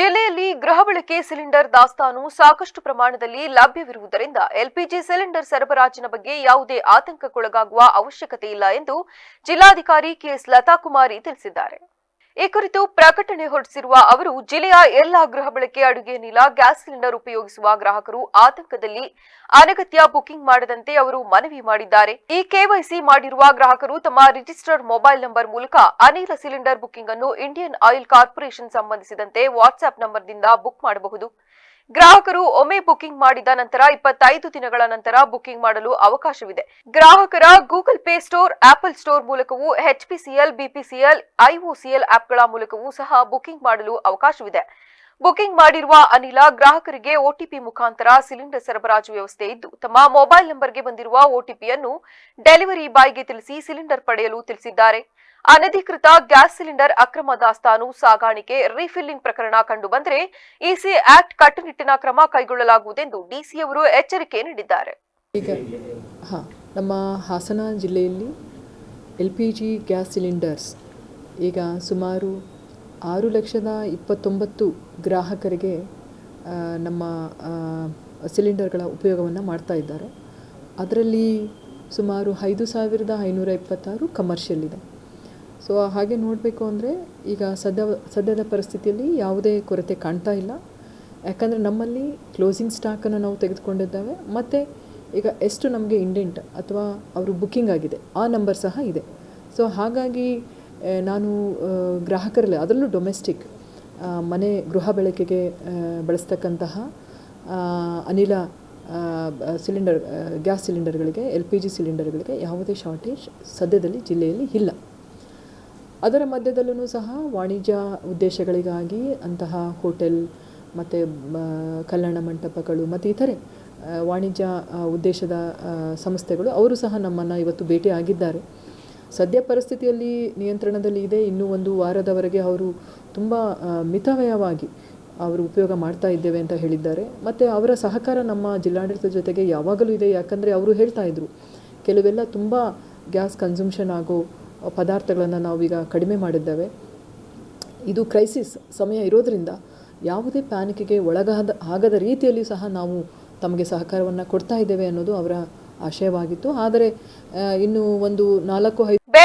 ಜಿಲ್ಲೆಯಲ್ಲಿ ಗೃಹ ಬಳಕೆ ಸಿಲಿಂಡರ್ ದಾಸ್ತಾನು ಸಾಕಷ್ಟು ಪ್ರಮಾಣದಲ್ಲಿ ಲಭ್ಯವಿರುವುದರಿಂದ ಎಲ್ಪಿಜಿ ಸಿಲಿಂಡರ್ ಸರಬರಾಜಿನ ಬಗ್ಗೆ ಯಾವುದೇ ಆತಂಕಕ್ಕೊಳಗಾಗುವ ಅವಶ್ಯಕತೆ ಇಲ್ಲ ಎಂದು ಜಿಲ್ಲಾಧಿಕಾರಿ ಕೆಎಸ್ ಲತಾಕುಮಾರಿ ತಿಳಿಸಿದ್ದಾರೆ. ಈ ಕುರಿತು ಪ್ರಕಟಣೆ ಹೊರಡಿಸಿರುವ ಅವರು ಜಿಲ್ಲೆಯ ಎಲ್ಲಾ ಗೃಹ ಬಳಕೆ ಅಡುಗೆ ಅನಿಲ ಗ್ಯಾಸ್ ಸಿಲಿಂಡರ್ ಉಪಯೋಗಿಸುವ ಗ್ರಾಹಕರು ಆತಂಕದಲ್ಲಿ ಅನಗತ್ಯ ಬುಕಿಂಗ್ ಮಾಡದಂತೆ ಅವರು ಮನವಿ ಮಾಡಿದ್ದಾರೆ. ಈ ಕೆವೈಸಿ ಮಾಡಿರುವ ಗ್ರಾಹಕರು ತಮ್ಮ ರಿಜಿಸ್ಟರ್ಡ್ ಮೊಬೈಲ್ ನಂಬರ್ ಮೂಲಕ ಅನಿಲ ಸಿಲಿಂಡರ್ ಬುಕಿಂಗ್ ಅನ್ನು ಇಂಡಿಯನ್ ಆಯಿಲ್ ಕಾರ್ಪೊರೇಷನ್ ಸಂಬಂಧಿಸಿದಂತೆ ವಾಟ್ಸ್ಆಪ್ ನಂಬರ್ನಿಂದ ಬುಕ್ ಮಾಡಬಹುದು. ಗ್ರಾಹಕರು ಒಮ್ಮೆ ಬುಕಿಂಗ್ ಮಾಡಿದ ನಂತರ 25 ದಿನಗಳ ನಂತರ ಬುಕಿಂಗ್ ಮಾಡಲು ಅವಕಾಶವಿದೆ. ಗ್ರಾಹಕರ Google pay store, apple store ಮೂಲಕವೂ HPCL, BPCL, IOCL ಆಪ್ಗಳ ಮೂಲಕವೂ ಸಹ ಬುಕಿಂಗ್ ಮಾಡಲು ಅವಕಾಶವಿದೆ. ಬುಕಿಂಗ್ ಮಾಡಿರುವ ಅನಿಲ ಗ್ರಾಹಕರಿಗೆ OTP ಮುಖಾಂತರ ಸಿಲಿಂಡರ್ ಸರಬರಾಜು ವ್ಯವಸ್ಥೆ ಇದ್ದು, ತಮ್ಮ ಮೊಬೈಲ್ ನಂಬರ್ಗೆ ಬಂದಿರುವ OTPಯನ್ನು ಡೆಲಿವರಿ ಬಾಯ್ಗೆ ತಿಳಿಸಿ ಸಿಲಿಂಡರ್ ಪಡೆಯಲು ತಿಳಿಸಿದ್ದಾರೆ. ಅನಧಿಕೃತ ಗ್ಯಾಸ್ ಸಿಲಿಂಡರ್ ಅಕ್ರಮ ದಾಸ್ತಾನು, ಸಾಗಾಣಿಕೆ, ರೀಫಿಲ್ಲಿಂಗ್ ಪ್ರಕರಣ ಕಂಡುಬಂದರೆ ಇಸಿ ಆಕ್ಟ್ ಕಟ್ಟುನಿಟ್ಟಿನ ಕ್ರಮ ಕೈಗೊಳ್ಳಲಾಗುವುದೆಂದು ಡಿಸಿ ಅವರು ಎಚ್ಚರಿಕೆ ನೀಡಿದ್ದಾರೆ. ಈಗ ನಮ್ಮ ಹಾಸನ ಜಿಲ್ಲೆಯಲ್ಲಿ LPG ಗ್ಯಾಸ್ ಸಿಲಿಂಡರ್ಸ್ ಈಗ ಸುಮಾರು 6,29,00,000 ಗ್ರಾಹಕರಿಗೆ ನಮ್ಮ ಸಿಲಿಂಡರ್ಗಳ ಉಪಯೋಗವನ್ನು ಮಾಡ್ತಾ ಇದ್ದಾರೆ. ಅದರಲ್ಲಿ ಸುಮಾರು 5,526 ಕಮರ್ಷಿಯಲ್ ಇದೆ. ಸೊ ಹಾಗೆ ನೋಡಬೇಕು ಅಂದರೆ ಈಗ ಸದ್ಯದ ಪರಿಸ್ಥಿತಿಯಲ್ಲಿ ಯಾವುದೇ ಕೊರತೆ ಕಾಣ್ತಾ ಇಲ್ಲ. ಯಾಕಂದರೆ ನಮ್ಮಲ್ಲಿ ಕ್ಲೋಸಿಂಗ್ ಸ್ಟಾಕನ್ನು ನಾವು ತೆಗೆದುಕೊಂಡಿದ್ದೇವೆ ಮತ್ತು ಈಗ ಎಷ್ಟು ನಮಗೆ ಇಂಡೆಂಟ್ ಅಥವಾ ಅವರು ಬುಕ್ಕಿಂಗ್ ಆಗಿದೆ ಆ ನಂಬರ್ ಸಹ ಇದೆ. ಸೊ ಹಾಗಾಗಿ ನಾನು ಗ್ರಾಹಕರಲ್ಲಿ, ಅದರಲ್ಲೂ ಡೊಮೆಸ್ಟಿಕ್ ಮನೆ ಗೃಹ ಬಳಕೆಗೆ ಬಳಸ್ತಕ್ಕಂತಹ ಅನಿಲ ಸಿಲಿಂಡರ್ ಗ್ಯಾಸ್ ಸಿಲಿಂಡರ್ಗಳಿಗೆ, LPG ಸಿಲಿಂಡರ್ಗಳಿಗೆ ಯಾವುದೇ ಶಾರ್ಟೇಜ್ ಸದ್ಯದಲ್ಲಿ ಜಿಲ್ಲೆಯಲ್ಲಿ ಇಲ್ಲ. ಅದರ ಮಧ್ಯದಲ್ಲೂ ಸಹ ವಾಣಿಜ್ಯ ಉದ್ದೇಶಗಳಿಗಾಗಿ ಅಂತಹ ಹೋಟೆಲ್ ಮತ್ತು ಕಲ್ಯಾಣ ಮಂಟಪಗಳು ಮತ್ತು ಇತರೆ ವಾಣಿಜ್ಯ ಉದ್ದೇಶದ ಸಂಸ್ಥೆಗಳು ಅವರು ಸಹ ನಮ್ಮನ್ನು ಇವತ್ತು ಭೇಟಿ ಆಗಿದ್ದಾರೆ. ಸದ್ಯ ಪರಿಸ್ಥಿತಿಯಲ್ಲಿ ನಿಯಂತ್ರಣದಲ್ಲಿ ಇದೆ. ಇನ್ನೂ 1 ವಾರದವರೆಗೆ ಅವರು ತುಂಬ ಮಿತವ್ಯಯವಾಗಿ ಅವರು ಉಪಯೋಗ ಮಾಡ್ತಾ ಇದ್ದೇವೆ ಅಂತ ಹೇಳಿದ್ದಾರೆ. ಮತ್ತು ಅವರ ಸಹಕಾರ ನಮ್ಮ ಜಿಲ್ಲಾಡಳಿತದ ಜೊತೆಗೆ ಯಾವಾಗಲೂ ಇದೆ. ಯಾಕಂದರೆ ಅವರು ಹೇಳ್ತಾ ಇದ್ದರು, ಕೆಲವೆಲ್ಲ ತುಂಬ ಗ್ಯಾಸ್ ಕನ್ಸಂಪ್ಷನ್ ಆಗೋ ಪದಾರ್ಥಗಳನ್ನು ನಾವೀಗ ಕಡಿಮೆ ಮಾಡಿದ್ದೇವೆ. ಇದು ಕ್ರೈಸಿಸ್ ಸಮಯ ಇರೋದರಿಂದ ಯಾವುದೇ ಪ್ಯಾನಿಕ್ಗೆ ಆಗದ ರೀತಿಯಲ್ಲಿ ಸಹ ನಾವು ತಮಗೆ ಸಹಕಾರವನ್ನು ಕೊಡ್ತಾ ಇದ್ದೇವೆ ಅನ್ನೋದು ಅವರ ಆಶಯವಾಗಿತ್ತು. ಆದರೆ ಇನ್ನು ಒಂದು 4-5